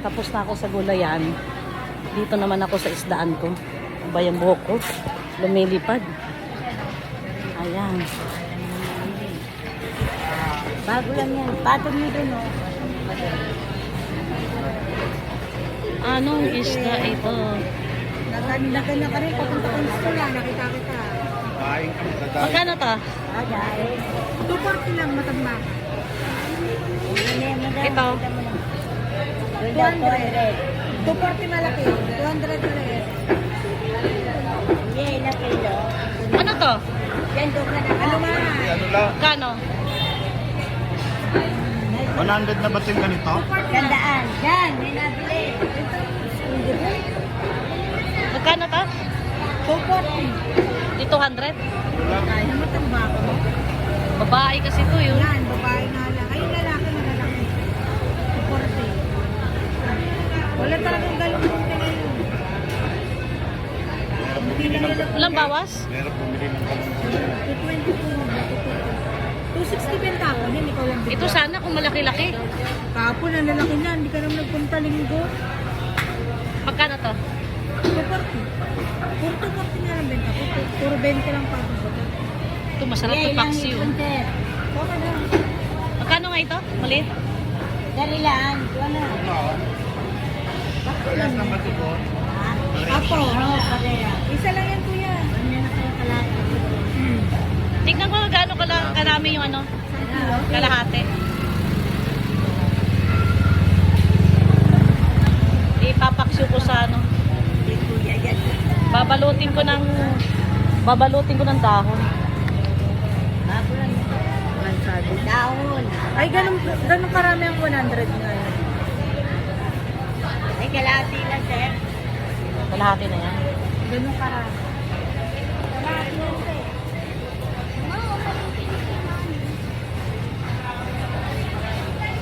Tapos na ako sa gulayan. Dito naman ako sa isdaan ko. Ba yung buhok ko? Lumilipad. Ayan. Bago lang yan. Patong nyo dun, oh. Anong isda ito? Nagana ka rin. Papunta ka gusto na. Nakita kita. Magkano to? Agay. 240 lang matamba. Ito. 200. 240 malaki. 200 ulit. Yeah, ilang kilo? Ano to? Yan, doon ka na. Ano ma? Ano lang? Kano? 100 na ba yung ganito? Gandaan. Yan, may nabili. Magkano to? 240. Di 200? Ay, matamba ka mo. Babae kasi to yun. Yan, babae na lang. Ay, lalaki na lalaki. 240. Wala talagang galong punta ngayon. Hindi lang nila. Walang bawas? Meron bumili ng kalungkot. 260 benta ako. Hindi ko lang bigla. Ito sana kung malaki-laki. Kapon, ang lalaki na. Hindi ka naman nagpunta linggo. Magkano to? 240. Puro 240 na lang benta ko. Puro 20 lang pa ako. Ito masarap to paksi yun. Okay lang. Magkano nga ito? Maliit? Dalilan. Ano? Parehas naman ito. Apo. Isa lang yan, kuya. Ano na kayo kalahati? Tignan ko gaano karami yung ano, kalahati. Ipapaksyo ko sa ano. Babalutin ko ng dahon. Bago lang yan. Dahon. Ay, ganun karami ang 100 nga. Ay, kalahati lang, sir. Kalahati na yan. Ganun karami. Kalahati lang, sir.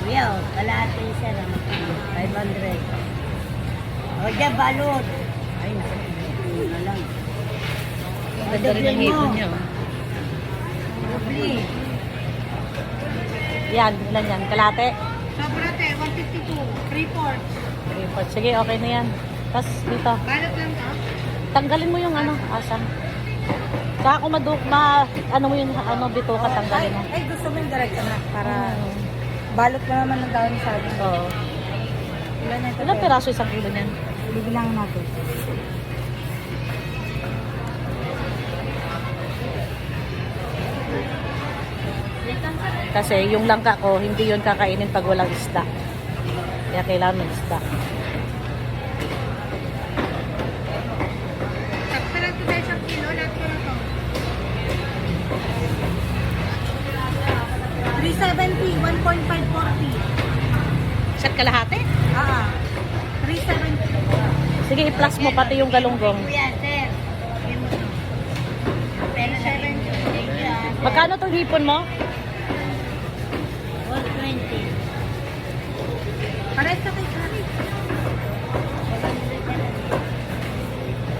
Yo, kalahati, sir. 500. O, dyan, balot. Ay, naku, na lang. Ganda rin ang hipon niya. Oh. Lovely. Yan, ilan yan? Kalahati? Sobrate, 152. 3/4. Sige, okay na yan. Tapos dito, Balot lang ka? tanggalin mo yung ano, asam. Saka kung ano mo yung ano, bituka, tanggalin mo. Ay, gusto mo yung diretso na para balot mo naman ng dahon sa akin. Oo. Ilan na ito? Ilang piraso isang kilo niyan? Bibilangan natin. Kasi yung langka ko, hindi yun kakainin pag walang isda. Kaya kailangan ng isda. Sakto lang ito dahil isang kilo. Lahat ko na to. 370, 1.540. Isa't kalahati? Ah, 370. Sige, i-plus mo pati yung galunggong. Kuya, sir. 370. Magkano tong hipon mo? 120. Pares na kay Kari.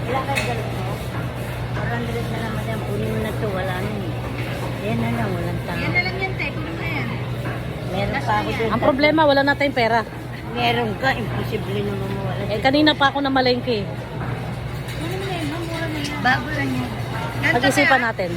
Wala kayo galit mo? 400 na naman yan. Kunin mo na ito. Wala na eh. Yan na lang. Walang tama. Yan na lang yan, te. Kunin mo na yan. Meron pa ako doon. Ang problema, wala na tayong pera. Meron ka. Imposible naman mawala. Eh, kanina pa ako na malengke. Kunin mo na yan. Mura na yan. Bago lang yan. Pag-isipan natin.